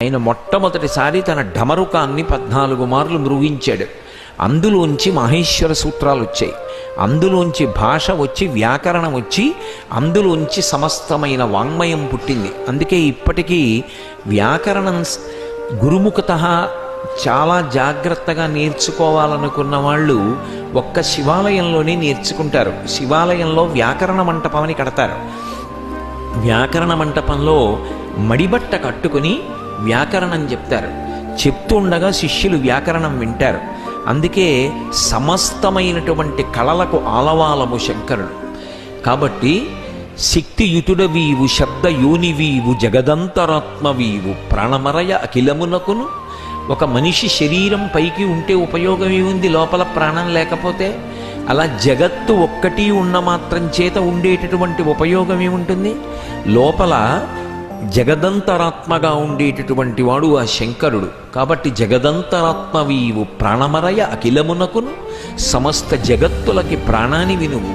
ఆయన మొట్టమొదటిసారి తన ఢమరుకాన్ని 14 మార్లు మృగించాడు. అందులోంచి మహేశ్వర సూత్రాలు వచ్చాయి, అందులోంచి భాష వచ్చి వ్యాకరణం వచ్చి అందులోంచి సమస్తమైన వాంగ్మయం పుట్టింది. అందుకే ఇప్పటికీ వ్యాకరణం గురుముఖత చాలా జాగ్రత్తగా నేర్చుకోవాలనుకున్న వాళ్ళు ఒక్క శివాలయంలోనే నేర్చుకుంటారు. శివాలయంలో వ్యాకరణ మంటపమని కడతారు. వ్యాకరణ మంటపంలో మడిబట్ట కట్టుకుని వ్యాకరణం చెప్తారు. చెప్తూ ఉండగా శిష్యులు వ్యాకరణం వింటారు. అందుకే సమస్తమైనటువంటి కళలకు ఆలవాలము శంకరుడు. కాబట్టి శక్తియుతుడవీవు, శబ్ద యోనివీవు, జగదంతరాత్మవీవు, ప్రాణమరయ అఖిలమునకును. ఒక మనిషి శరీరం పైకి ఉంటే ఉపయోగం ఏముంది లోపల ప్రాణం లేకపోతే? అలా జగత్తు ఒక్కటి ఉన్న మాత్రం చేత ఉండేటటువంటి ఉపయోగం ఏముంటుంది? లోపల జగదంతరాత్మగా ఉండేటటువంటి వాడు ఆ శంకరుడు. కాబట్టి జగదంతరాత్మవీవు, ప్రాణమరయ అఖిలమునకును, సమస్త జగత్తులకి ప్రాణానివి నువ్వు.